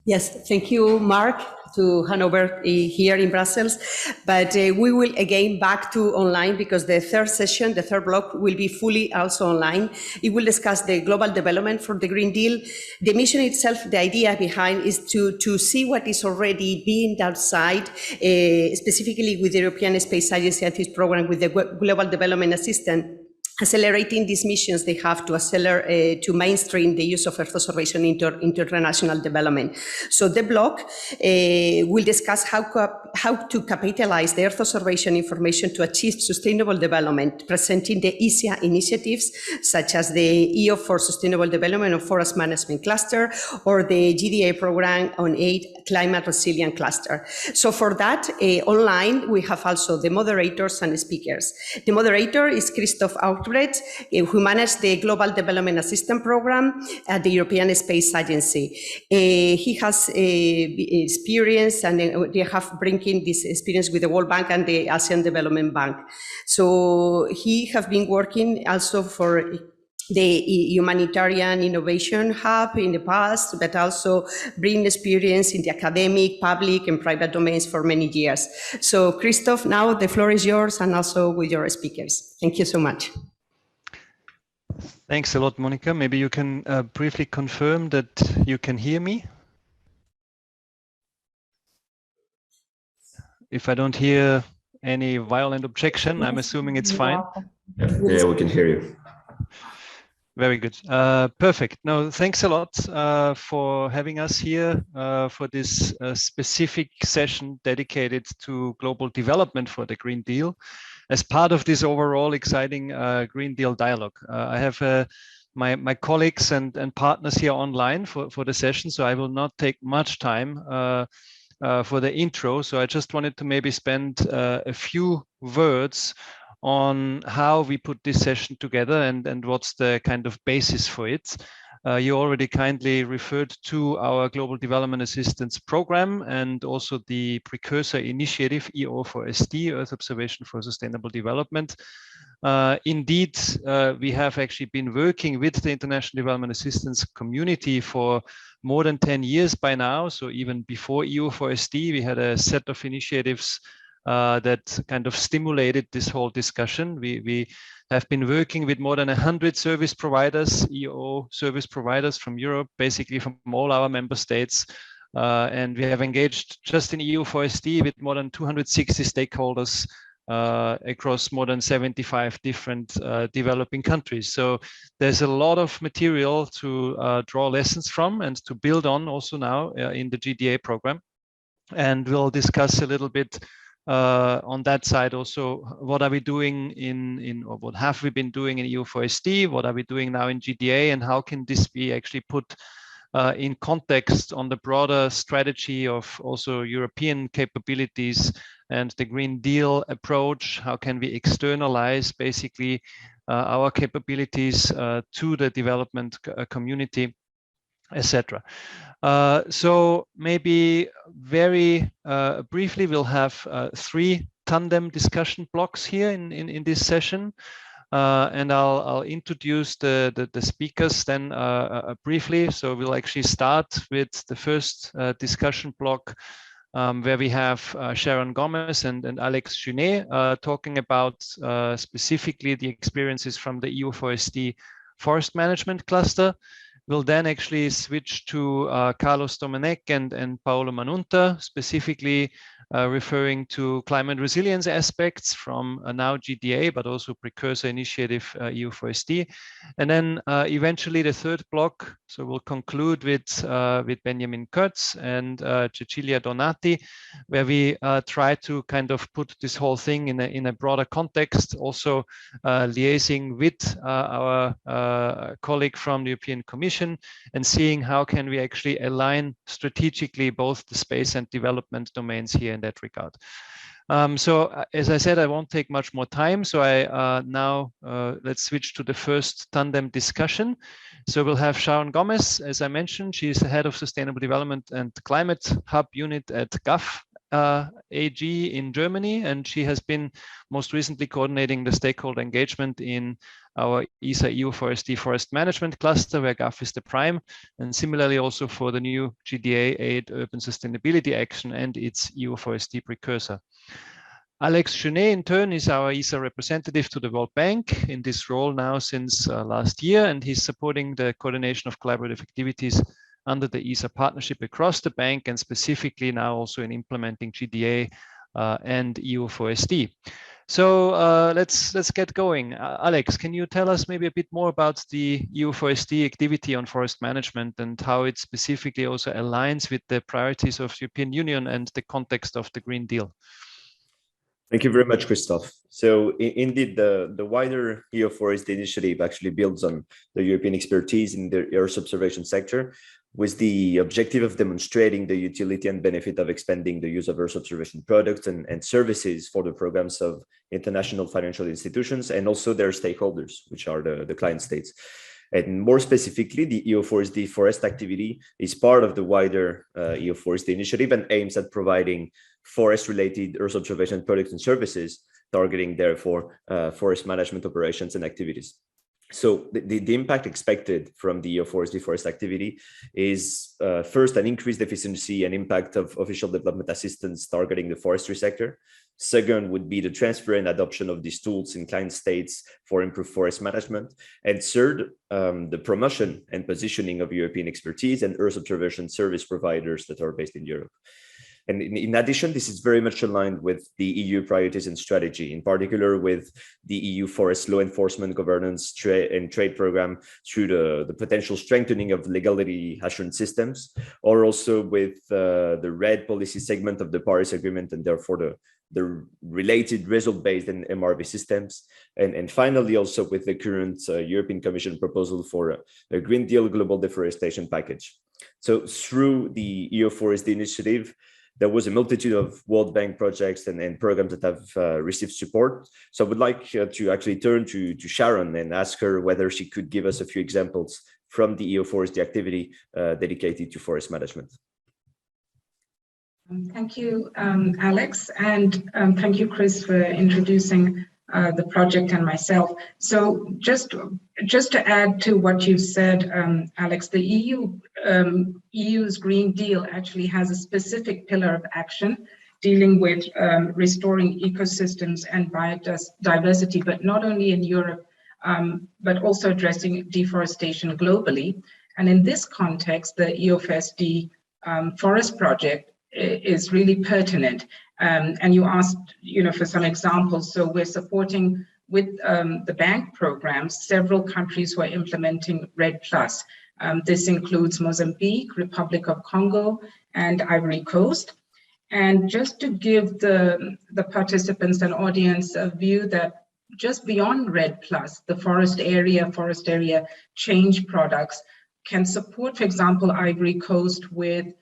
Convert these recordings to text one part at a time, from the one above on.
Yes, thank you, Mark, to Hanover here in Brussels. But we will again back to online because the third session, the third block, will be fully also online. It will discuss the global development for the Green Deal. The mission itself, the idea behind is to see what is already being outside, specifically with the European Space Agency and this program with the Global Development Assistance, accelerating these missions they have to accelerate to mainstream the use of Earth observation into international development. So the block will discuss how to capitalize the Earth observation information to achieve sustainable development, presenting the ESIA initiatives such as the EO for Sustainable Development of Forest Management Cluster or the GDA program on AID Climate Resilience Cluster. So for that, online, we have also the moderators and speakers. The moderator is Christoph who managed the Global Development Assistance Program at the European Space Agency. He has experience and they have bringing this experience with the World Bank and the Asian Development Bank. So he has been working also for the Humanitarian Innovation Hub in the past, but also bring experience in the academic, public, and private domains for many years. So Christoph, now the floor is yours and also with your speakers. Thank you so much. Thanks a lot, Monica. Maybe you can briefly confirm that you can hear me. If I don't hear any violent objection, I'm assuming it's fine. Yeah, we can hear you. Very good. Perfect. No, thanks a lot for having us here for this specific session dedicated to global development for the Green Deal as part of this overall exciting Green Deal dialogue. I have my colleagues and partners here online for the session, so I will not take much time for the intro. So I just wanted to maybe spend a few words on how we put this session together and what's the kind of basis for it. You already kindly referred to our Global Development Assistance Program and also the precursor initiative EO4SD, Earth Observation for Sustainable Development. Indeed, we have actually been working with the International Development Assistance community for more than 10 years by now. So even before EO4SD, we had a set of initiatives that kind of stimulated this whole discussion. We have been working with more than 100 service providers, EO service providers from Europe, basically from all our member states. And we have engaged just in EO4SD with more than 260 stakeholders across more than 75 different developing countries. So there's a lot of material to draw lessons from and to build on also now in the GDA program. And we'll discuss a little bit on that side also, what are we doing or what have we been doing in EO4SD, what are we doing now in GDA, and how can this be actually put in context on the broader strategy of also European capabilities and the Green Deal approach. How can we externalize basically our capabilities to the development community, etc. So maybe very briefly, we'll have 3 tandem discussion blocks here in this session. And I'll introduce the speakers then briefly. So we'll actually start with the first discussion block where we have Sharon Gomez and Alex Junet talking about specifically the experiences from the EO4SD Forest Management Cluster. We'll then actually switch to Carlos Domenech and Paolo Manunta, specifically referring to climate resilience aspects from now GDA, but also precursor initiative EO4SD. And then eventually the third block, so we'll conclude with Benjamin Kurtz and Cecilia Donati, where we try to kind of put this whole thing in a broader context, also liaising with our colleague from the European Commission and seeing how can we actually align strategically both the space and development domains here in that regard. So as I said, I won't take much more time. So I now let's switch to the first tandem discussion. So we'll have Sharon Gomez, as I mentioned. She's the head of Sustainable Development and Climate Hub Unit at GAF AG in Germany, and she has been most recently coordinating the stakeholder engagement in our ESA EO4SD Forest Management cluster, where GAF is the prime, and similarly also for the new GDA AID Urban Sustainability Action and its EO4SD precursor. Alex Chenet, in turn, is our ESA representative to the World Bank in this role now since last year, and he's supporting the coordination of collaborative activities under the ESA partnership across the bank, and specifically now also in implementing GDA and EO4SD. So let's get going. Alex, can you tell us maybe a bit more about the EO4SD activity on forest management and how it specifically also aligns with the priorities of the European Union and the context of the Green Deal? Thank you very much, Christoph. So indeed, the wider EO4SD initiative actually builds on the European expertise in the Earth observation sector, with the objective of demonstrating the utility and benefit of expanding the use of Earth observation products and services for the programs of international financial institutions and also their stakeholders, which are the client states. And more specifically, the EO4SD forest activity is part of the wider EO4SD initiative and aims at providing forest-related Earth observation products and services, targeting therefore forest management operations and activities. So the impact expected from the EO4SD forest activity is first, an increased efficiency and impact of official development assistance targeting the forestry sector. Second would be the transfer and adoption of these tools in client states for improved forest management. And third, the promotion and positioning of European expertise and Earth observation service providers that are based in Europe. And in addition, this is very much aligned with the EU priorities and strategy, in particular with the EU forest law enforcement, governance, and trade program through the potential strengthening of legality assurance systems, or also with the RED policy segment of the Paris Agreement and therefore the related result-based and MRV systems. And finally, also with the current European Commission proposal for a Green Deal global deforestation package. So through the EO4SD initiative, there was a multitude of World Bank projects and programs that have received support. So I would like to actually turn to Sharon and ask her whether she could give us a few examples from the EO4SD activity dedicated to forest management. Thank you, Alex, and thank you, Chris, for introducing the project and myself. So just to add to what you said, Alex, the EU's Green Deal actually has a specific pillar of action dealing with restoring ecosystems and biodiversity, but not only in Europe, but also addressing deforestation globally. And in this context, the EO4SD forest project is really pertinent. And you asked, for some examples. So we're supporting with the bank programs, several countries who are implementing RED+. This includes Mozambique, Republic of Congo, and Ivory Coast. And just to give the participants and audience a view that just beyond RED+, the forest area change products can support, for example, Ivory Coast with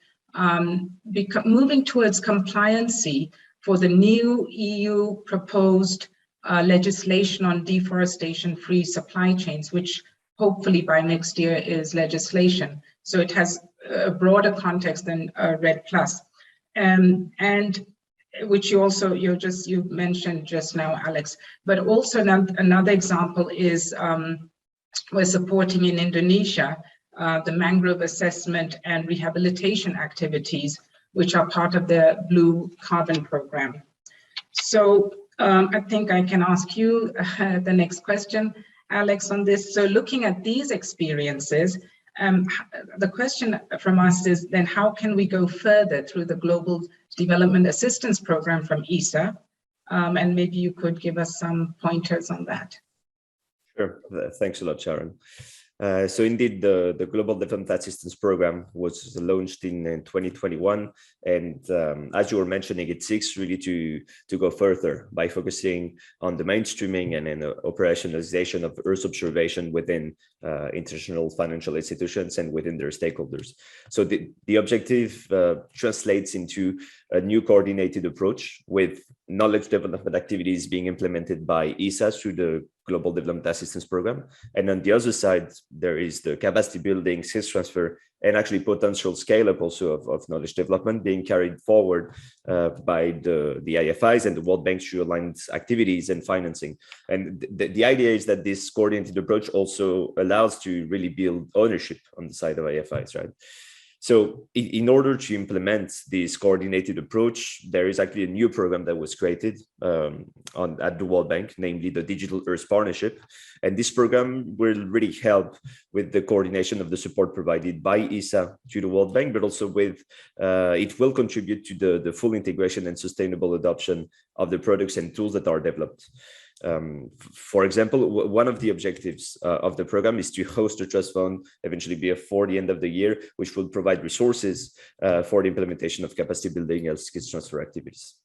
moving towards compliancy for the new EU proposed legislation on deforestation-free supply chains, which hopefully by next year is legislation. So it has a broader context than RED+. And which you mentioned just now, Alex. But also another example is we're supporting in Indonesia the mangrove assessment and rehabilitation activities, which are part of the Blue Carbon Program. So I think I can ask you the next question, Alex, on this. So looking at these experiences, the question from us is then how can we go further through the Global Development Assistance Program from ESA? And maybe you could give us some pointers on that. Sure, thanks a lot, Sharon. So indeed, the Global Development Assistance Program was launched in 2021. And as you were mentioning, it seeks really to go further by focusing on the mainstreaming and operationalization of Earth observation within international financial institutions and within their stakeholders. So the objective translates into a new coordinated approach with knowledge development activities being implemented by ESA through the Global Development Assistance Program. And on the other side, there is the capacity building, skills transfer, and actually potential scale-up also of knowledge development being carried forward by the IFIs and the World Bank through aligned activities and financing. And the idea is that this coordinated approach also allows to really build ownership on the side of IFIs, right? So in order to implement this coordinated approach, there is actually a new program that was created at the World Bank, namely the Digital Earth Partnership. And this program will really help with the coordination of the support provided by ESA to the World Bank, but also with, it will contribute to the full integration and sustainable adoption of the products and tools that are developed. For example, one of the objectives of the program is to host a trust fund, eventually before the end of the year, which will provide resources for the implementation of capacity building and skills transfer activities.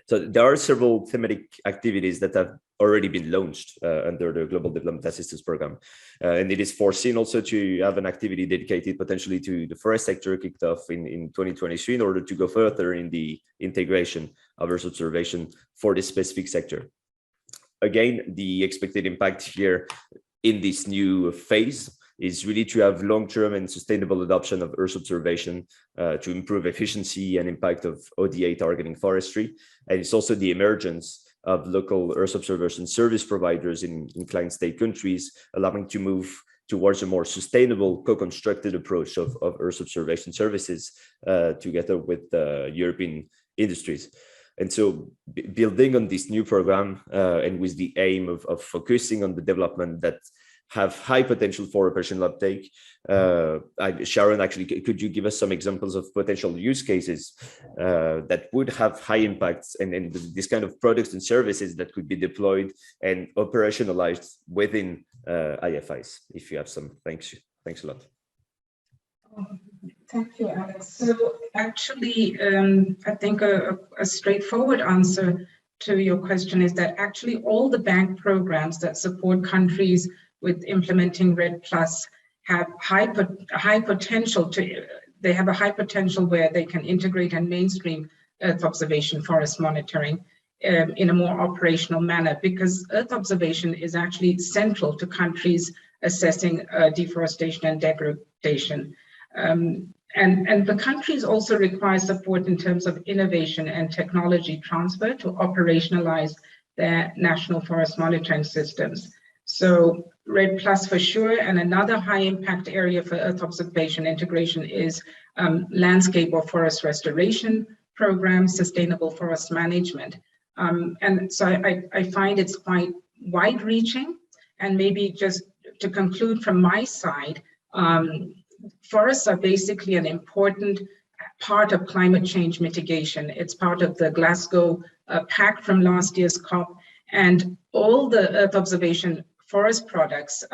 So there are several thematic activities that have already been launched under the Global Development Assistance Program. And it is foreseen also to have an activity dedicated potentially to the forest sector kicked off in 2023 in order to go further in the integration of Earth observation for this specific sector. Again, the expected impact here in this new phase is really to have long-term and sustainable adoption of Earth observation to improve efficiency and impact of ODA targeting forestry. And it's also the emergence of local Earth observation service providers in client state countries, allowing to move towards a more sustainable co-constructed approach of Earth observation services together with European industries. And so building on this new program and with the aim of focusing on the development that have high potential for operational uptake, Sharon, actually, could you give us some examples of potential use cases that would have high impacts and this kind of products and services that could be deployed and operationalized within IFIs, if you have some? Thanks a lot. Thank you, Alex. So actually, I think a straightforward answer to your question is that actually all the bank programs that support countries with implementing REDD+ have high potential they have a high potential where they can integrate and mainstream Earth observation forest monitoring in a more operational manner, because Earth observation is actually central to countries assessing deforestation and degradation. And the countries also require support in terms of innovation and technology transfer to operationalize their national forest monitoring systems. So REDD+ for sure, and another high impact area for Earth observation integration is landscape or forest restoration programs, sustainable forest management. And so I find it's quite wide reaching. And maybe just to conclude from my side, forests are basically an important part of climate change mitigation. It's part of the Glasgow Pact from last year's COP, and all the Earth observation forest products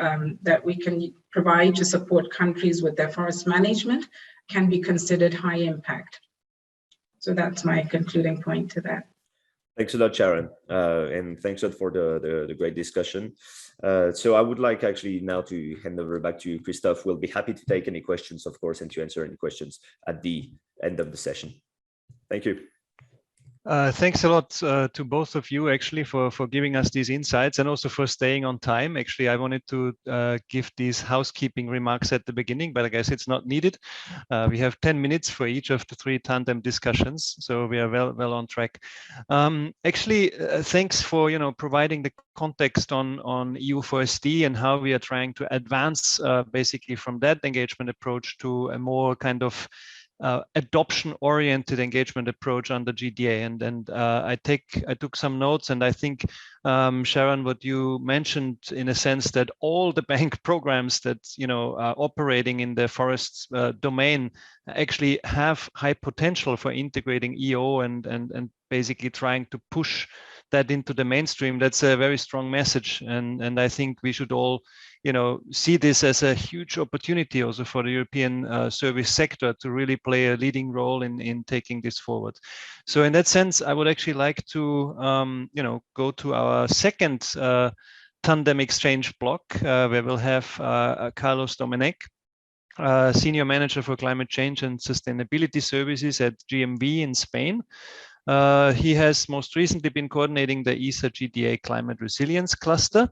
that we can provide to support countries with their forest management can be considered high impact. So that's my concluding point to that. Thanks a lot, Sharon, and thanks a lot for the great discussion. So I would like actually now to hand over back to Christophe. We'll be happy to take any questions, of course, and to answer any questions at the end of the session. Thank you. Thanks a lot to both of you, actually, for giving us these insights and also for staying on time. Actually, I wanted to give these housekeeping remarks at the beginning, but I guess it's not needed. We have 10 minutes for each of the 3 tandem discussions, so we are well on track. Actually, thanks for providing the context on EO4SD and how we are trying to advance basically from that engagement approach to a more kind of adoption-oriented engagement approach under GDA, and I took some notes, and I think Sharon, what you mentioned in a sense that all the bank programs that are operating in the forests domain actually have high potential for integrating EO and basically trying to push that into the mainstream. That's a very strong message, and I think we should all see this as a huge opportunity also for the European service sector to really play a leading role in taking this forward. So in that sense, I would actually like to go to our second tandem exchange block where we'll have Carlos Domenech, Senior Manager for Climate Change and Sustainability Services at GMV in Spain. He has most recently been coordinating the ESA GDA Climate Resilience cluster,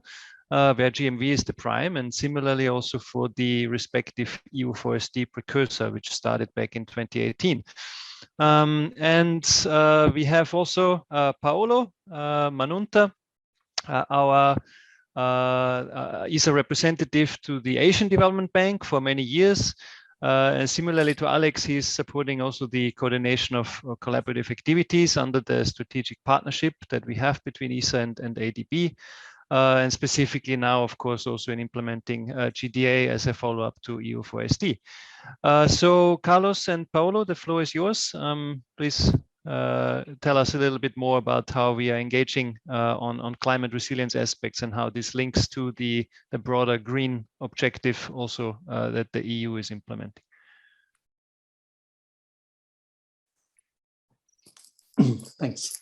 where GMV is the prime, and similarly also for the respective EO4SD precursor, which started back in 2018. We have also Paolo Manunta, our ESA representative to the Asian Development Bank for many years. And similarly to Alex, he's supporting also the coordination of collaborative activities under the strategic partnership that we have between ESA and ADB. And specifically now, of course, also in implementing GDA as a follow-up to EO4SD. So Carlos and Paolo, the floor is yours. Please tell us a little bit more about how we are engaging on climate resilience aspects and how this links to the broader green objective also that the EU is implementing. Thanks.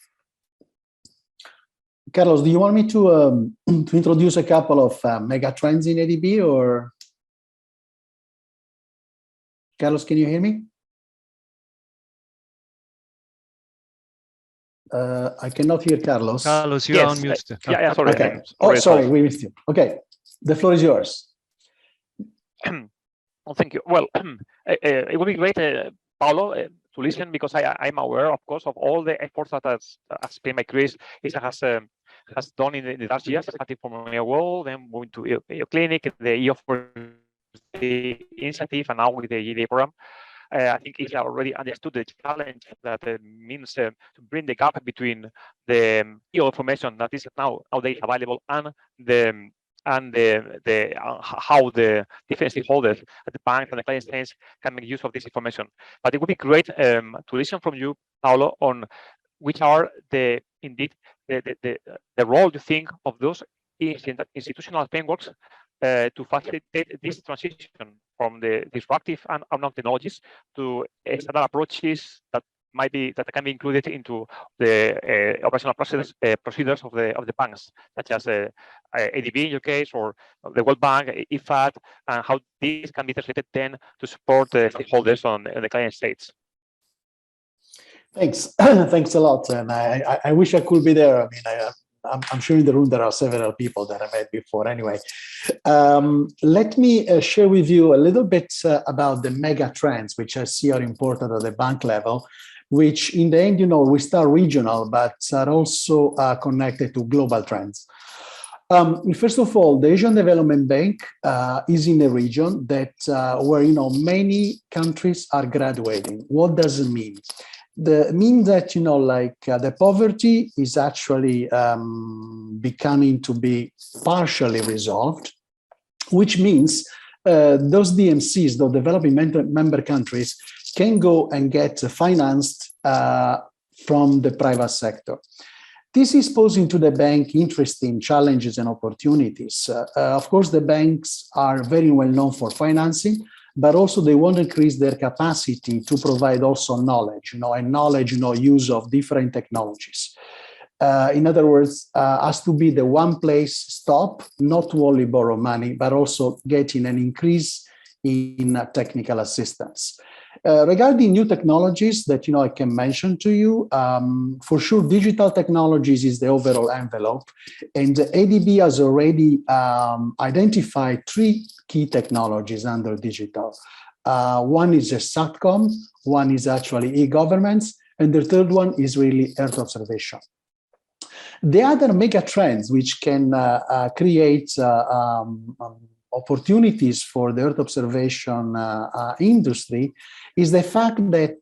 Carlos, do you want me to introduce a couple of mega trends in ADB, or? Carlos, can you hear me? I cannot hear Carlos. Carlos, you're on mute. Yeah, sorry. Okay. Oh, sorry, we missed you. Okay, the floor is yours. Well, thank you. Well, it would be great, Paolo, to listen, because I'm aware, of course, of all the efforts that, as explained by Chris, ESA has done in the last years, starting from EO World, then moving to EO Clinic, the EO4SD initiative, and now with the GDA program. I think ESA already understood the challenge that means to bring the gap between the EO information that is nowadays available and how the different stakeholders at the bank and the client states can make use of this information. But it would be great to listen from you, Paolo, on which are the role you think of those institutional frameworks to facilitate this transition from the disruptive and unknown technologies to standard approaches that can be included into the operational procedures of the banks, such as ADB in your case, or the World Bank, IFAD, and how these can be translated then to support the stakeholders on the client states. Thanks. Thanks a lot. And I wish I could be there. I mean, I'm sure in the room there are several people that I met before. Anyway, let me share with you a little bit about the mega trends, which I see are important at the bank level, which in the end, we start regional, but are also connected to global trends. First of all, the Asian Development Bank is in a region that where many countries are graduating. What does it mean? It means that the poverty is actually becoming to be partially resolved, which means those DMCs, the developing member countries, can go and get financed from the private sector. This is posing to the bank interesting challenges and opportunities. Of course, the banks are very well known for financing, but also they want to increase their capacity to provide also knowledge, and knowledge, use of different technologies. In other words, has to be the one place stop, not to only borrow money, but also getting an increase in technical assistance. Regarding new technologies that I can mention to you, for sure, digital technologies is the overall envelope, and ADB has already identified 3 key technologies under digital. One is a SATCOM, one is actually e-governments, and the third one is really Earth observation. The other mega trends which can create opportunities for the Earth observation industry is the fact that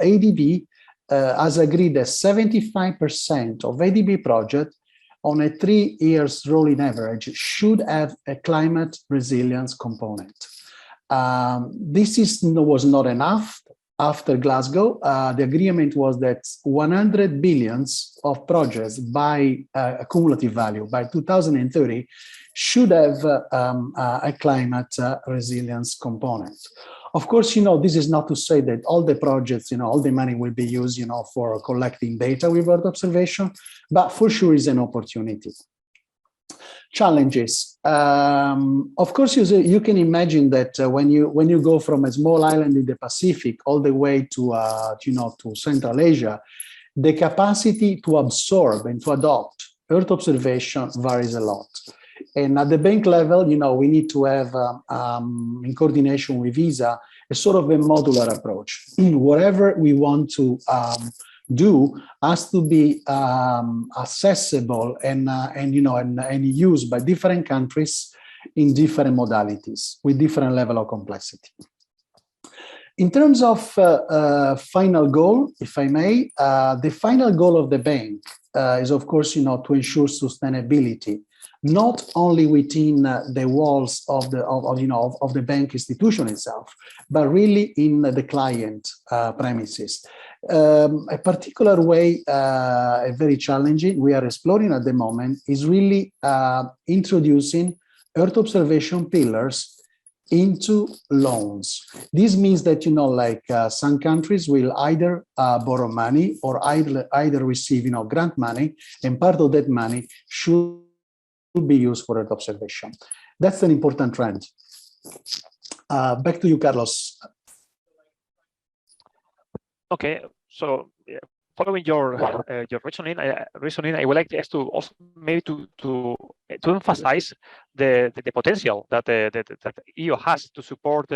ADB has agreed that 75% of ADB projects on a 3 years rolling average should have a climate resilience component. This was not enough. After Glasgow, the agreement was that 100 billions of projects by cumulative value by 2030 should have a climate resilience component. Of course, this is not to say that all the projects, all the money will be used, for collecting data with Earth observation, but for sure is an opportunity. Challenges. Of course, you can imagine that when you go from a small island in the Pacific all the way to to Central Asia, the capacity to absorb and to adopt Earth observation varies a lot. And at the bank level, we need to have, in coordination with ESA, a sort of a modular approach. Whatever we want to do has to be accessible and used by different countries in different modalities with different level of complexity. In terms of final goal, if I may, the final goal of the bank is, of course, to ensure sustainability, not only within the walls of the bank institution itself, but really in the client premises. A particular way, very challenging, we are exploring at the moment is really introducing Earth observation pillars into loans. This means that, some countries will either borrow money or either receive, grant money, and part of that money should be used for Earth observation. That's an important trend. Back to you, Carlos. Okay, so following your reasoning, I would like us to also maybe to emphasize the potential that that EO has to support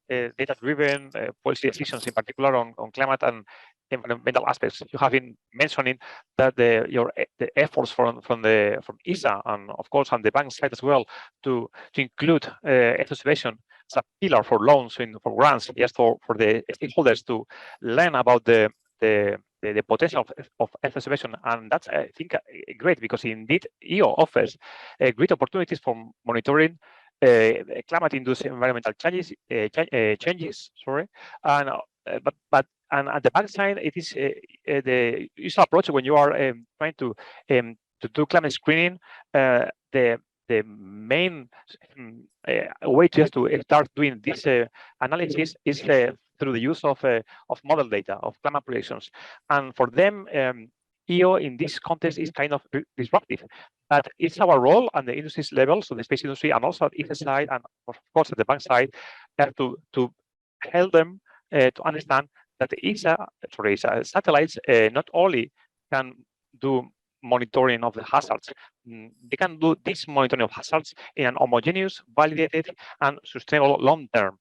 data-driven policy decisions, in particular on climate and environmental aspects. You have been mentioning that the efforts from ESA and of course on the bank side as well to include Earth observation as a pillar for loans for grants, yes, for the stakeholders to learn about the potential of Earth observation, and that's, I think, great, because indeed EO offers great opportunities for monitoring climate-induced environmental changes. And at the back side, it is the usual approach when you are trying to do climate screening. The main way to start doing this analysis is through the use of model data, of climate predictions. And for them, EO in this context is kind of disruptive. But it's our role at the industry's level, so the space industry, and also at ESA side, and of course at the bank side, to help them to understand that the ESA satellites not only can do monitoring of the hazards, they can do this monitoring of hazards in an homogeneous, validated, and sustainable long term.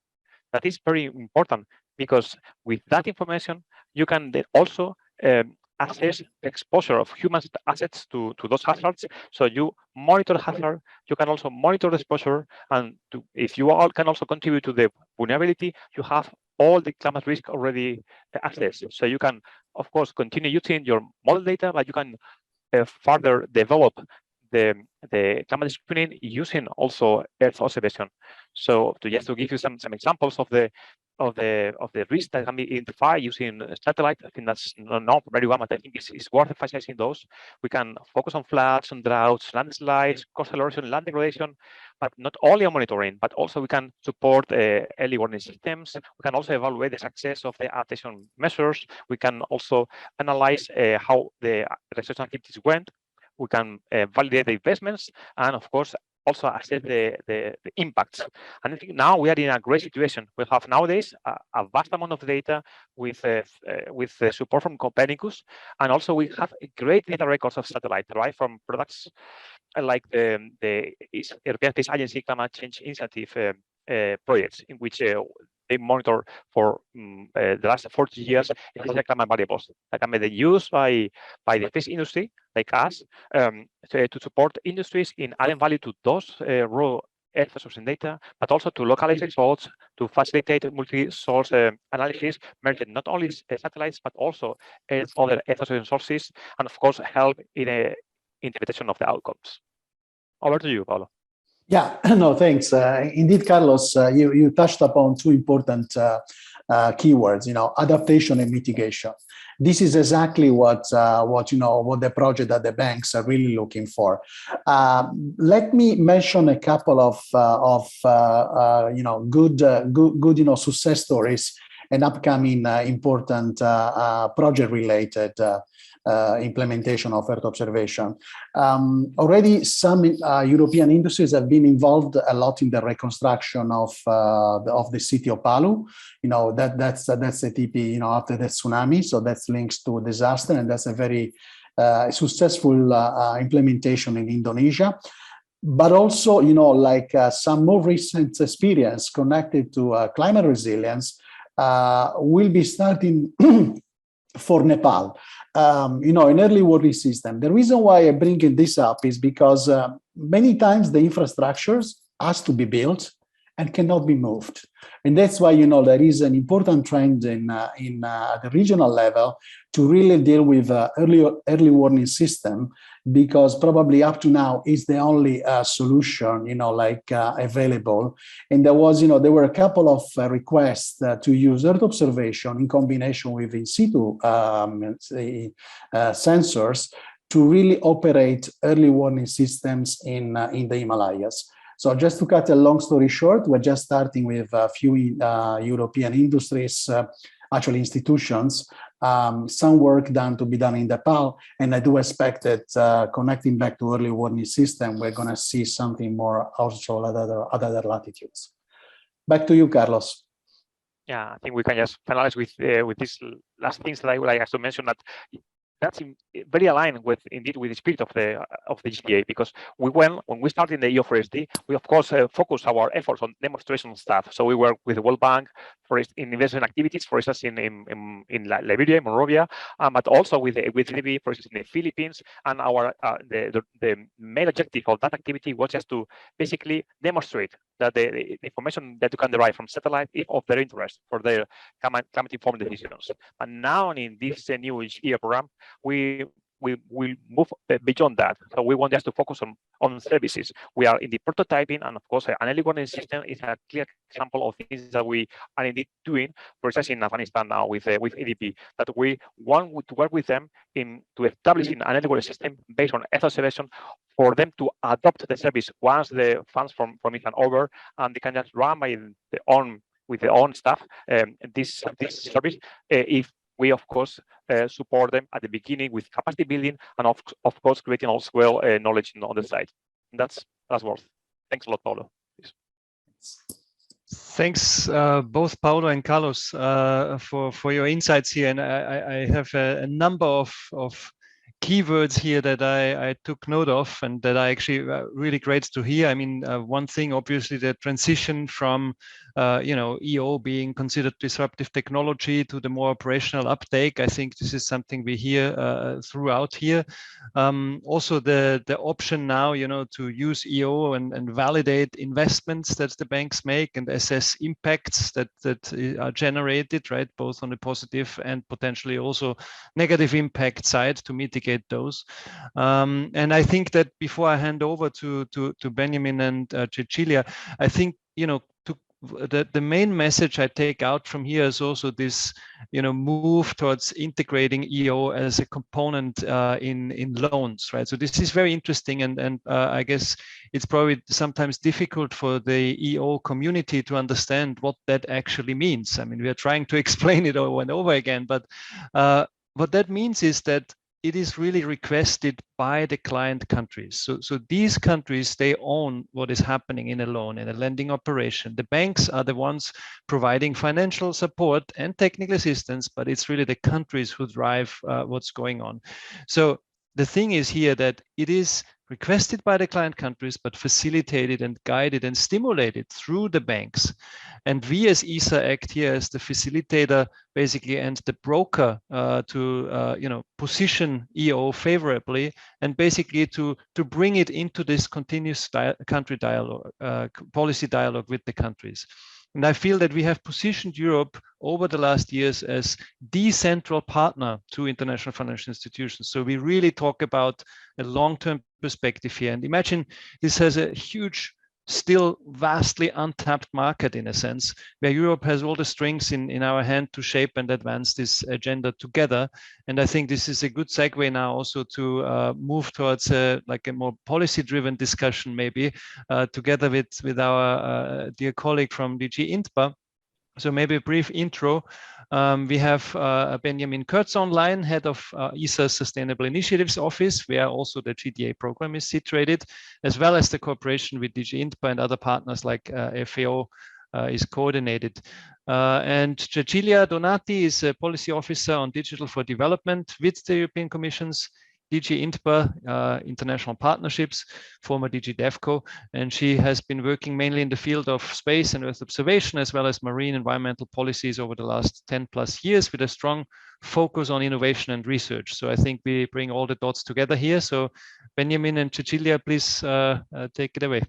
That is very important, because with that information, you can then also assess the exposure of human assets to those hazards. So you monitor the hazard, you can also monitor the exposure, and if you all can also contribute to the vulnerability, you have all the climate risk already assessed. So you can, of course, continue using your model data, but you can further develop the climate screening using also Earth observation. So to give you some examples of the risks that can be identified using satellite, I think that's not very well, but I think it's worth emphasizing those. We can focus on floods, on droughts, landslides, coastal erosion, land degradation, but not only on monitoring, but also we can support early warning systems. We can also evaluate the success of the adaptation measures. We can also analyze how the research activities went. We can validate the investments, and of course also assess the impacts. And I think now we are in a great situation. We have nowadays a vast amount of data with support from Copernicus, and also we have great data records of satellite, right, from products like the European Space Agency Climate Change Initiative projects, in which they monitor for the last 40 years climate variables that can be used by the space industry like us to support industries in adding value to those raw Earth observation data, but also to localize results, to facilitate multi-source analysis, merging not only satellites but also other Earth observation sources, and of course help in a interpretation of the outcomes. Over to you, Paulo. Yeah, no, thanks. Indeed, Carlos, you touched upon two important keywords, adaptation and mitigation. This is exactly what the project that the banks are really looking for. Let me mention a couple of good success stories and upcoming important project related implementation of Earth observation. Already some European industries have been involved a lot in the reconstruction of the city of Palu. You know, that's a TP, you know, after the tsunami, so that's links to disaster, and that's a very successful implementation in Indonesia. But also, you know, like some more recent experience connected to climate resilience will be starting for Nepal. You know, an early warning system. The reason why I'm bringing this up is because many times the infrastructures has to be built and cannot be moved. And that's why, you know, there is an important trend in the regional level to really deal with early warning system, because probably up to now is the only solution, you know, like available. And there was, you know, there were a couple of requests to use Earth observation in combination with in situ sensors to really operate early warning systems in the Himalayas. So just to cut a long story short, we're just starting with a few European industries, actually institutions, some work to be done in Nepal, and I do expect that connecting back to early warning system, we're going to see something more also at other latitudes. Back to you, Carlos. Yeah, I think we can just finalize with these last things that I would like to mention, that that's very aligned with the spirit of the GDA, because when we started in the EO4SD, we of course focus our efforts on demonstration stuff. So we work with the World Bank for investment activities, for instance in Liberia, Monrovia, but also with Libya, for instance in the Philippines. And our the main objective of that activity was just to basically demonstrate that the information that you can derive from satellite is of their interest for their climate-informed decisions. And now in this new GDA program, we will move beyond that. So we want just to focus on services. We are in the prototyping, and of course, an early warning system is a clear example of things that we are indeed doing, for instance, in Afghanistan now with ADP, that we want to work with them to establishing an early warning system based on Earth observation for them to adopt the service once the funds from it are over, and they can just run with their own staff this service if we, of course, support them at the beginning with capacity building and, of course, creating also knowledge on the side. And that's worth. Thanks a lot, Paulo. Please. Thanks, both Paulo and Carlos, for your insights here. And I have a number of keywords here that I took note of and that I actually really great to hear. I mean, one thing, obviously, the transition from EO being considered disruptive technology to the more operational uptake. I think this is something we hear throughout here. Also, the option now, to use EO and validate investments that the banks make and assess impacts that are generated, right, both on the positive and potentially also negative impact side to mitigate those. And I think that before I hand over to Benjamin and Cecilia, I think the main message I take out from here is also this move towards integrating EO as a component in loans, right? So this is very interesting, and I guess it's probably sometimes difficult for the EO community to understand what that actually means. I mean, we are trying to explain it over and over again, but what that means is that it is really requested by the client countries. So these countries, they own what is happening in a loan, in a lending operation. The banks are the ones providing financial support and technical assistance, but it's really the countries who drive what's going on. So the thing is here that it is requested by the client countries, but facilitated and guided and stimulated through the banks. And we as ESA act here as the facilitator, basically, and the broker to position EO favorably and basically to bring it into this continuous country dialogue, policy dialogue with the countries. And I feel that we have positioned Europe over the last years as the central partner to international financial institutions. So we really talk about a long-term perspective here. And imagine this has a huge, still vastly untapped market in a sense, where Europe has all the strings in our hand to shape and advance this agenda together. And I think this is a good segue now also to move towards a more policy-driven discussion, maybe together with our dear colleague from DG INTPA, So maybe a brief intro. We have Benjamin Kurtz online, head of ESA's Sustainable Initiatives Office, where also the GDA program is situated, as well as the cooperation with DG INTPA and other partners like FAO is coordinated. And Cecilia Donati is a policy officer on digital for development with the European Commission's DG INTPA, International Partnerships, former DG DEFCO, and she has been working mainly in the field of space and Earth observation, as well as marine environmental policies over the last 10 plus years, with a strong focus on innovation and research. So I think we bring all the dots together here. So Benjamin and Cecilia, please take it away.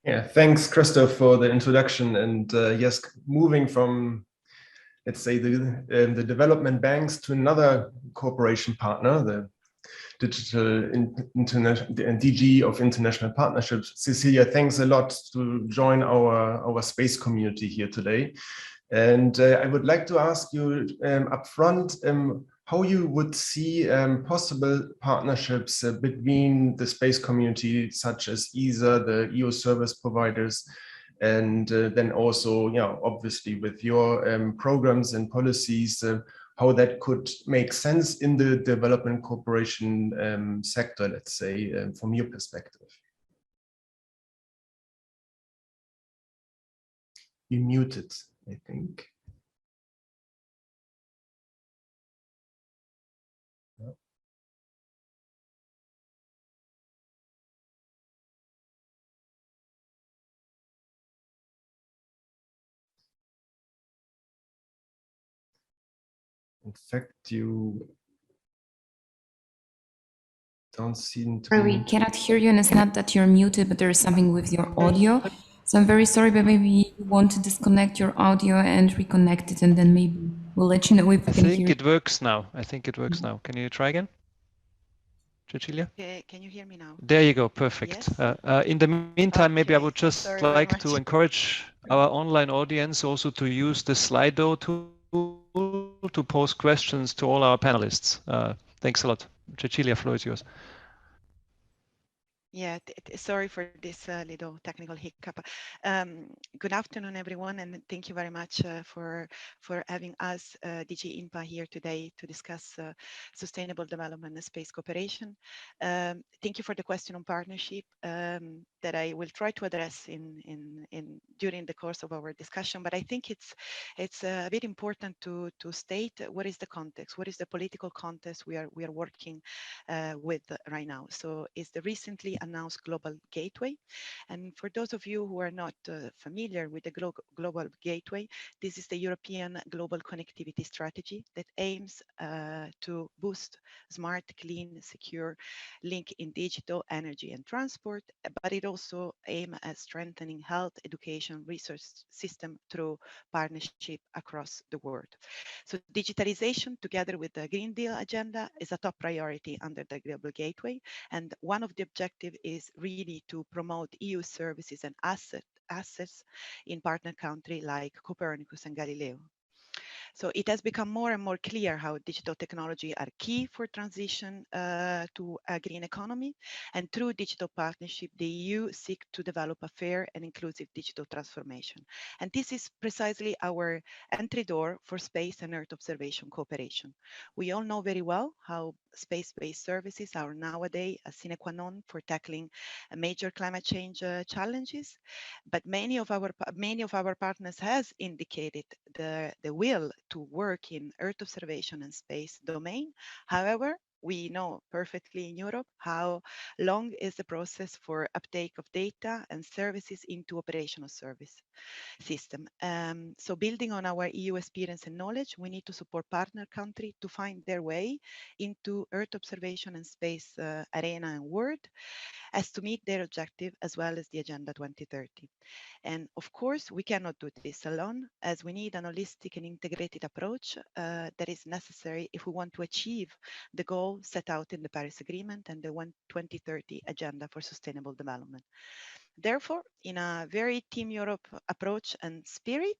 Yeah, thanks, Christoph, for the introduction. And yes, moving from, let's say, the development banks to another cooperation partner, the Digital International DG of International Partnerships. Cecilia, thanks a lot to join our space community here today. And I would like to ask you upfront how you would see possible partnerships between the space community, such as ESA, the EO service providers, and then also, obviously with your programs and policies, how that could make sense in the development cooperation sector, let's say, from your perspective. You muted, I think. No. In fact, you don't seem to. We cannot hear you, and it's not that you're muted, but there is something with your audio. So I'm very sorry, but maybe you want to disconnect your audio and reconnect it, and then maybe we'll let you know if we can hear. I think it works now. I think it works now. Can you try again, Cecilia? Can you hear me now? There you go. Perfect. Yes. In the meantime, maybe I would just like to encourage our online audience also to use the Slido tool to pose questions to all our panelists. Thanks a lot. Cecilia, floor is yours. Yeah, sorry for this little technical hiccup. Good afternoon, everyone, and thank you very much for having us, DG INPA, here today to discuss sustainable development and space cooperation. Thank you for the question on partnership that I will try to address during the course of our discussion. But I think it's a bit important to state what is the context, what is the political context we are working with right now. So it's the recently announced Global Gateway. And for those of you who are not familiar with the Global Gateway, this is the European Global Connectivity Strategy that aims to boost smart, clean, secure link in digital, energy and transport, but it also aims at strengthening health, education, research system through partnership across the world. So digitalization, together with the Green Deal agenda, is a top priority under the Global Gateway. And one of the objectives is really to promote EU services and assets in partner countries like Copernicus and Galileo. So it has become more and more clear how digital technology are key for transition to a green economy. And through digital partnership, the EU seeks to develop a fair and inclusive digital transformation. And this is precisely our entry door for space and Earth observation cooperation. We all know very well how space-based services are nowadays a sine qua non for tackling major climate change challenges. But many of our partners has indicated the will to work in Earth observation and space domain. However, we know perfectly in Europe how long is the process for uptake of data and services into operational service system. So building on our EU experience and knowledge, we need to support partner countries to find their way into Earth observation and space arena and world as to meet their objective as well as the Agenda 2030. And of course, we cannot do this alone, as we need an holistic and integrated approach that is necessary if we want to achieve the goal set out in the Paris Agreement and the 2030 Agenda for Sustainable Development. Therefore, in a very Team Europe approach and spirit,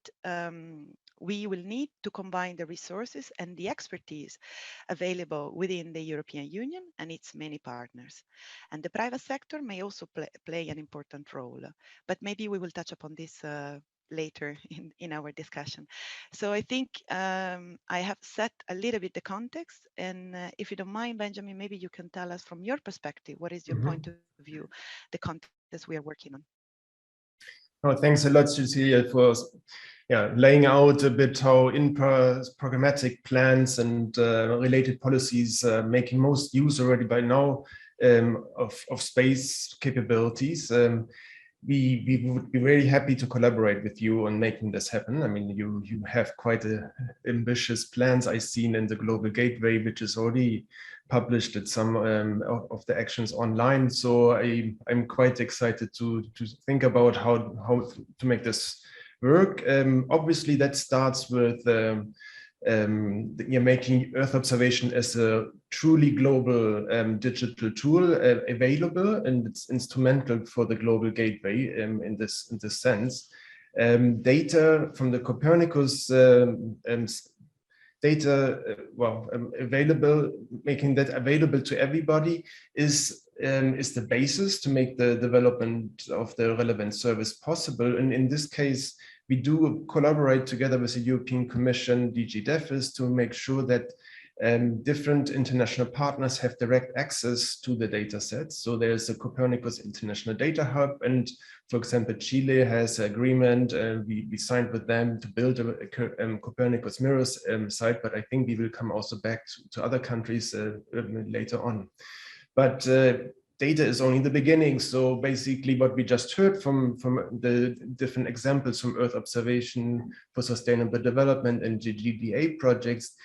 we will need to combine the resources and the expertise available within the European Union and its many partners. And the private sector may also play an important role, but maybe we will touch upon this later in our discussion. So I think I have set a little bit the context, and if you don't mind, Benjamin, maybe you can tell us from your perspective, what is your point of view, the context we are working on. Oh, thanks a lot, Cecilia, for laying out a bit how INPA's programmatic plans and related policies making most use already by now of space capabilities. We would be very happy to collaborate with you on making this happen. I mean, you have quite ambitious plans I've seen in the Global Gateway, which is already published at some of the actions online. So I'm quite excited to think about how to make this work. Obviously, that starts with making Earth observation as a truly global digital tool available, and it's instrumental for the Global Gateway in this sense. Data from the Copernicus data, available, making that available to everybody is the basis to make the development of the relevant service possible. And in this case, we do collaborate together with the European Commission, DG DEFIS, to make sure that different international partners have direct access to the data sets. So there's a Copernicus International Data Hub, and for example, Chile has an agreement, we signed with them to build a Copernicus Mirrors site, but I think we will come also back to other countries later on. But data is only the beginning. So basically what we just heard from the different examples from Earth observation for sustainable development and GDA projects,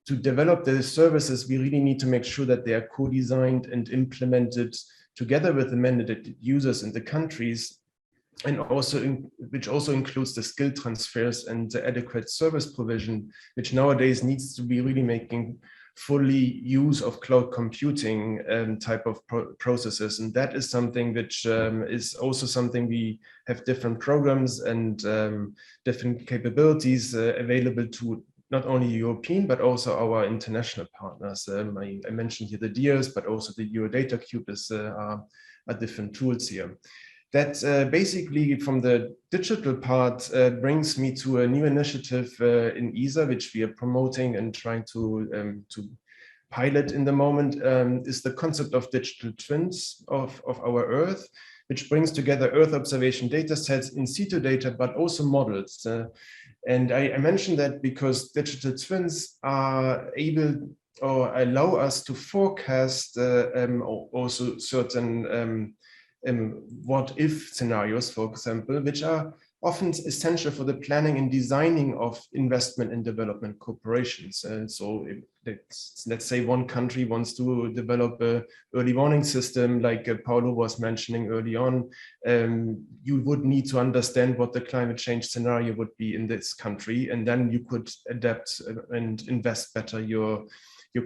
to develop the services, we really need to make sure that they are co-designed and implemented together with the mandated users in the countries, and also which also includes the skill transfers and the adequate service provision, which nowadays needs to be really making fully use of cloud computing type of processes. And that is something which is also something we have different programs and different capabilities available to not only European, but also our international partners. I mentioned here the DIAs, but also the Eurodata Cube are different tools here. That basically from the digital part brings me to a new initiative in ESA, which we are promoting and trying to pilot in the moment, is the concept of digital twins of our Earth, which brings together Earth observation data sets, in situ data, but also models. And I mentioned that because digital twins are able or allow us to forecast also certain what-if scenarios, for example, which are often essential for the planning and designing of investment and development corporations. So let's say one country wants to develop an early warning system, like Paulo was mentioning early on. You would need to understand what the climate change scenario would be in this country, and then you could adapt and invest better your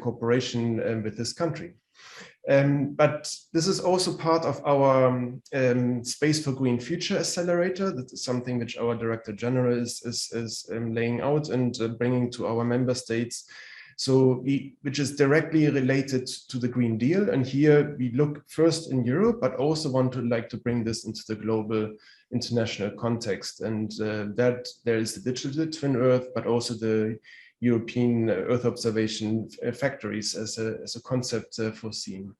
cooperation with this country. But this is also part of our Space for Green Future Accelerator. That is something which our Director-General is laying out and bringing to our member states. So which is directly related to the Green Deal. And here we look first in Europe, but also like to bring this into the global international context. And that there is the digital twin Earth, but also the European Earth observation factories as a concept foreseen.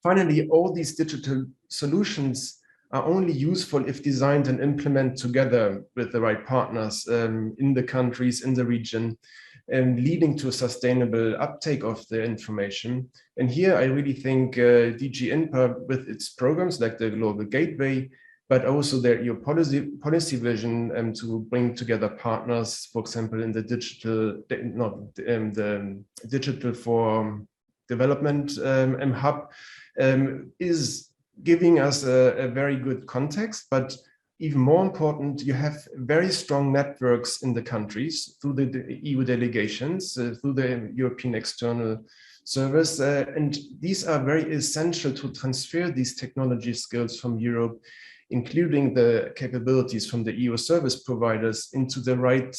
Finally, all these digital solutions are only useful if designed and implemented together with the right partners in the countries, in the region, and leading to a sustainable uptake of the information. And here I really think DG INPA with its programs like the Global Gateway, but also their EU policy vision to bring together partners, for example, in the digital for development hub, is giving us a very good context. But even more important, you have very strong networks in the countries through the EU delegations, through the European External Service, and these are very essential to transfer these technology skills from Europe, including the capabilities from the EU service providers, into the right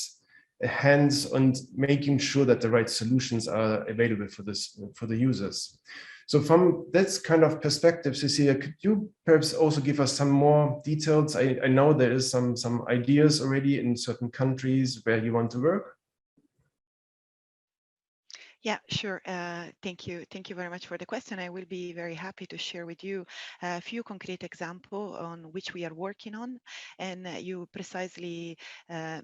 hands and making sure that the right solutions are available for the users. So from this kind of perspective, Cecilia, could you perhaps also give us some more details? I know there is some ideas already in certain countries where you want to work. Yeah, sure. Thank you. Thank you very much for the question. I will be very happy to share with you a few concrete examples on which we are working on. And you precisely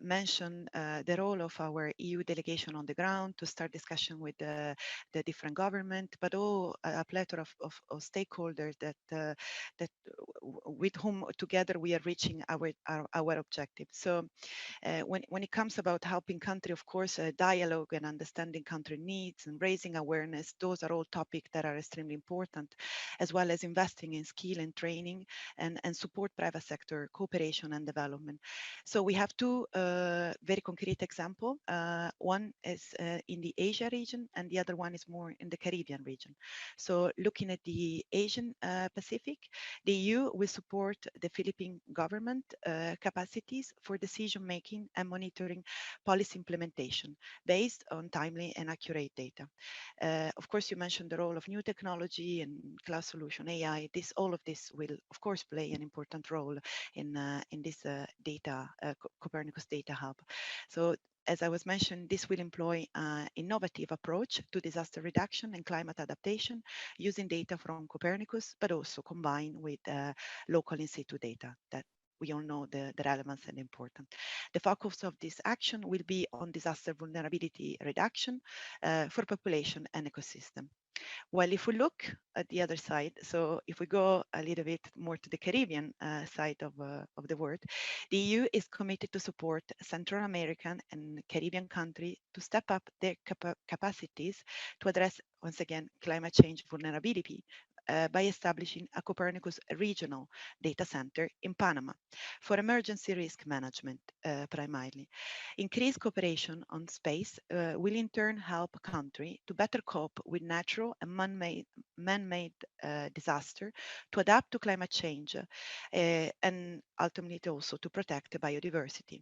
mentioned the role of our EU delegation on the ground to start discussion with the different government, but all a plethora of stakeholders that with whom together we are reaching our objective. So when it comes about helping country, of course, dialogue and understanding country needs and raising awareness, those are all topics that are extremely important, as well as investing in skill and training and support private sector cooperation and development. So we have two very concrete examples. One is in the Asia region and the other one is more in the Caribbean region. So looking at the Asian Pacific, the EU will support the Philippine government capacities for decision making and monitoring policy implementation based on timely and accurate data. Of course, you mentioned the role of new technology and cloud solution, AI. All of this will, of course, play an important role in this Copernicus Data Hub. So as I was mentioned, this will employ an innovative approach to disaster reduction and climate adaptation using data from Copernicus, but also combined with local in situ data that we all know the relevance and importance. The focus of this action will be on disaster vulnerability reduction for population and ecosystem. Well, if we look at the other side, so if we go a little bit more to the Caribbean side of the world, the EU is committed to support Central American and Caribbean countries to step up their capacities to address, once again, climate change vulnerability by establishing a Copernicus regional data center in Panama for emergency risk management primarily. Increased cooperation on space will in turn help a country to better cope with natural and man-made disaster, to adapt to climate change, and ultimately also to protect the biodiversity.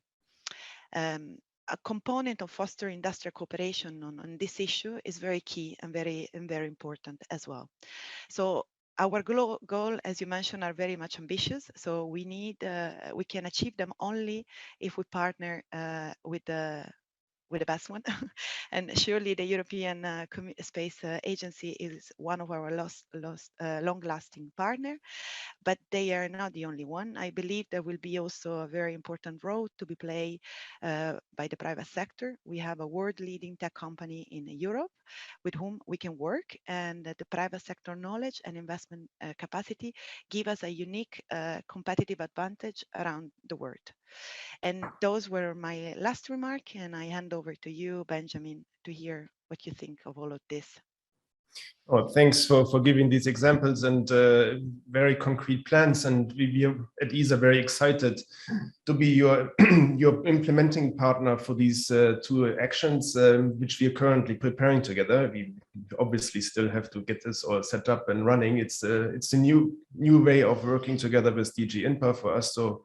A component of fostering industrial cooperation on this issue is very key and very important as well. So our goal, as you mentioned, are very much ambitious. So we can achieve them only if we partner with the best one. And surely the European Space Agency is one of our long-lasting partner, but they are not the only one. I believe there will be also a very important role to be played by the private sector. We have a world-leading tech company in Europe with whom we can work, and the private sector knowledge and investment capacity give us a unique competitive advantage around the world. And those were my last remark, and I hand over to you, Benjamin, to hear what you think of all of this. Oh, thanks for giving these examples and very concrete plans. And we at ESA are very excited to be your implementing partner for these two actions, which we are currently preparing together. We obviously still have to get this all set up and running. It's a new way of working together with DG INPA for us. So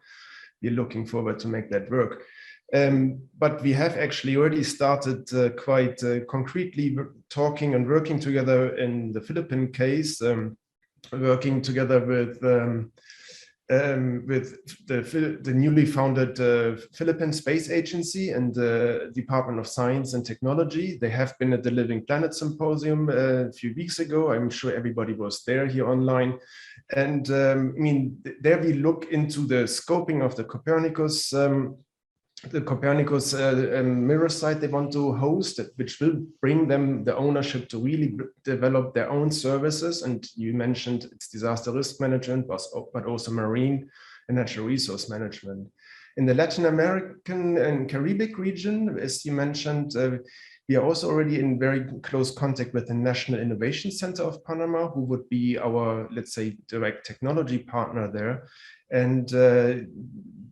we're looking forward to make that work. But we have actually already started quite concretely talking and working together in the Philippine case, working together with the newly founded Philippine Space Agency and the Department of Science and Technology. They have been at the Living Planet Symposium a few weeks ago. I'm sure everybody was there here online. And I mean, there we look into the scoping of the Copernicus mirror site they want to host, which will bring them the ownership to really develop their own services. And you mentioned it's disaster risk management, but also marine and natural resource management. In the Latin American and Caribbean region, as you mentioned, we are also already in very close contact with the National Innovation Center of Panama, who would be our, let's say, direct technology partner there. And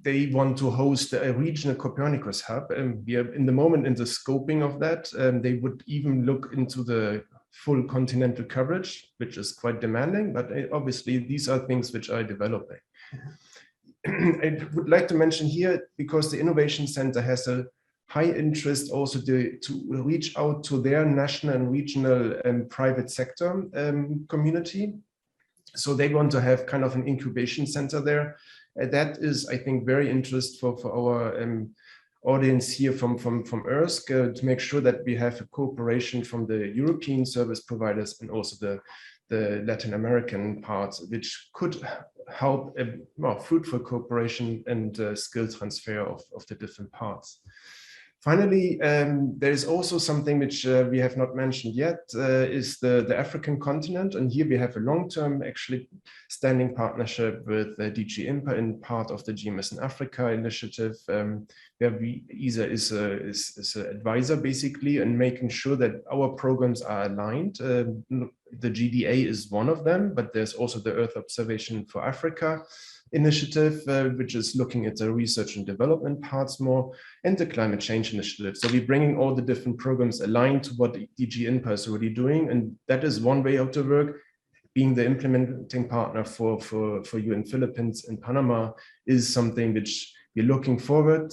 they want to host a regional Copernicus hub. And we are in the moment in the scoping of that. They would even look into the full continental coverage, which is quite demanding, but obviously these are things which are developing. I would like to mention here, because the Innovation Center has a high interest also to reach out to their national and regional private sector community. So they want to have kind of an incubation center there. That is, I think, very interesting for our audience here from ERSC to make sure that we have a cooperation from the European service providers and also the Latin American parts, which could help a more fruitful cooperation and skill transfer of the different parts. Finally, there is also something which we have not mentioned yet, is the African continent. And here we have a long-term, actually, standing partnership with DG INPA in part of the GMS in Africa initiative, where ESA is an advisor, basically, and making sure that our programs are aligned. The GDA is one of them, but there's also the Earth Observation for Africa initiative, which is looking at the research and development parts more, and the climate change initiative. So we're bringing all the different programs aligned to what DG INPA is already doing, and that is one way how to work. Being the implementing partner for you in Philippines and Panama is something which we're looking forward,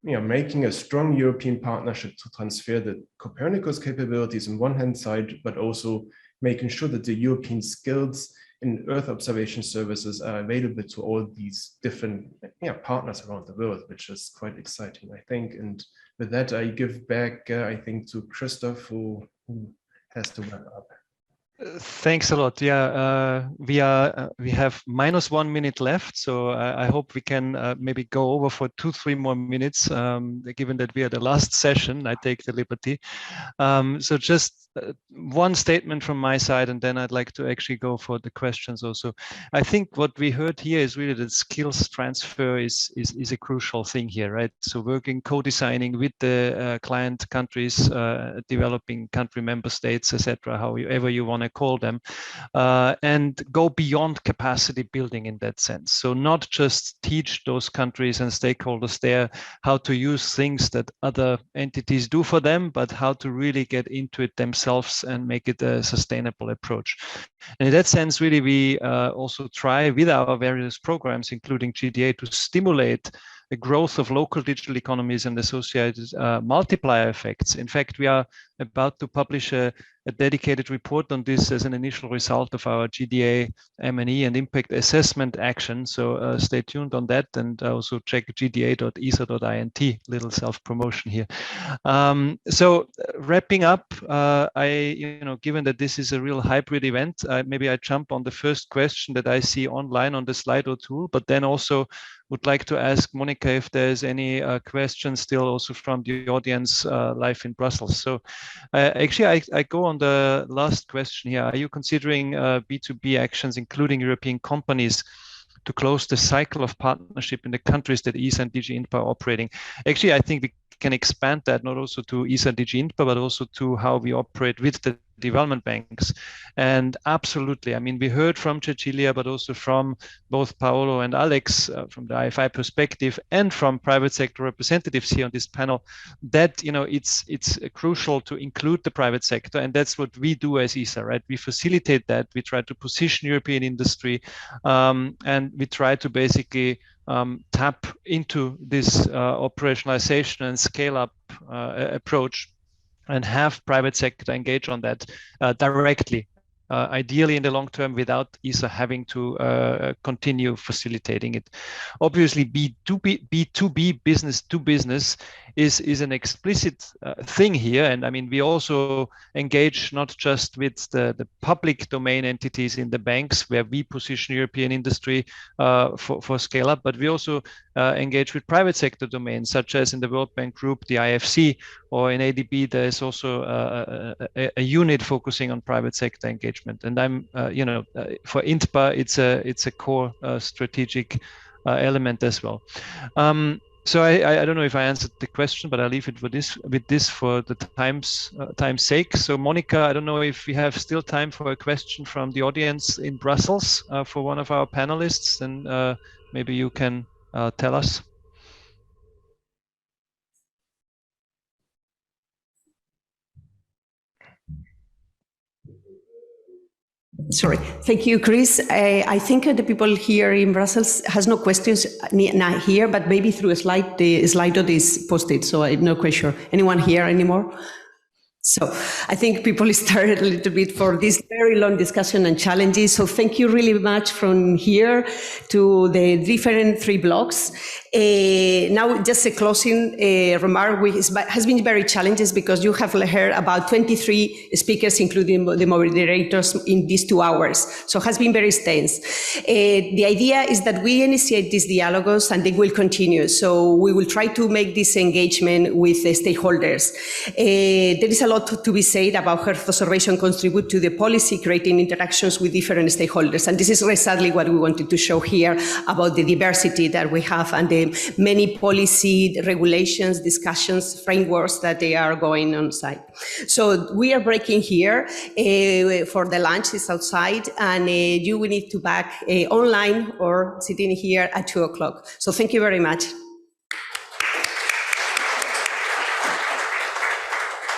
making a strong European partnership to transfer the Copernicus capabilities on one hand side, but also making sure that the European skills in Earth observation services are available to all these different partners around the world, which is quite exciting, I think. And with that, I give back, I think, to Christoph, who has to wrap up. Thanks a lot. Yeah, we have -1 minute left, so I hope we can maybe go over for 2-3 more minutes. Given that we are the last session, I take the liberty. So just one statement from my side, and then I'd like to actually go for the questions also. I think what we heard here is really that skills transfer is a crucial thing here, right? So working, co-designing with the client countries, developing country member states, etc., however you want to call them, and go beyond capacity building in that sense. So not just teach those countries and stakeholders there how to use things that other entities do for them, but how to really get into it themselves and make it a sustainable approach. And in that sense, really, we also try with our various programs, including GDA, to stimulate the growth of local digital economies and associated multiplier effects. In fact, we are about to publish a dedicated report on this as an initial result of our GDA M&E and impact assessment action. So stay tuned on that, and also check gda.esa.int, little self-promotion here. So wrapping up, given that this is a real hybrid event, maybe I jump on the first question that I see online on the Slido tool, but then also would like to ask Monica if there's any questions still also from the audience live in Brussels. So actually, I go on the last question here. Are you considering B2B actions, including European companies, to close the cycle of partnership in the countries that ESA and DG INPA are operating? Actually, I think we can expand that not also to ESA and DG INPA, but also to how we operate with the development banks. And absolutely, I mean, we heard from Cecilia, but also from both Paolo and Alex from the IFI perspective, and from private sector representatives here on this panel, that it's crucial to include the private sector, and that's what we do as ESA, right? We facilitate that. We try to position European industry, and we try to basically tap into this operationalization and scale up approach, and have private sector engage on that directly, ideally in the long term, without ESA having to continue facilitating it. Obviously, B2B, business to business, is an explicit thing here. And I mean, we also engage not just with the public domain entities in the banks, where we position European industry for scale up, but we also engage with private sector domains, such as in the World Bank Group, the IFC, or in ADB, there is also a unit focusing on private sector engagement. And I'm, for INTPA, it's a core strategic element as well. So I don't know if I answered the question, but I'll leave it with this for the time's sake. So Monica, I don't know if we have still time for a question from the audience in Brussels for one of our panelists, and maybe you can tell us. Sorry. Thank you, Chris. I think the people here in Brussels has no questions not here, but maybe through a slide, the Slido is posted, so I have no question. Anyone here anymore? So I think people started a little bit for this very long discussion and challenges. So thank you really much from here to the different 3 blocks. Now just a closing remark, which has been very challenging because you have heard about 23 speakers, including the moderators, in these 2 hours. So it has been very tense. The idea is that we initiate these dialogues and they will continue. So we will try to make this engagement with the stakeholders. There is a lot to be said about how Earth observation contribute to the policy, creating interactions with different stakeholders. And this is exactly what we wanted to show here about the diversity that we have and the many policy regulations, discussions, frameworks that they are going on site. So we are breaking here for the lunch is outside, and you will need to back online or sitting here at 2 o'clock. So thank you very much.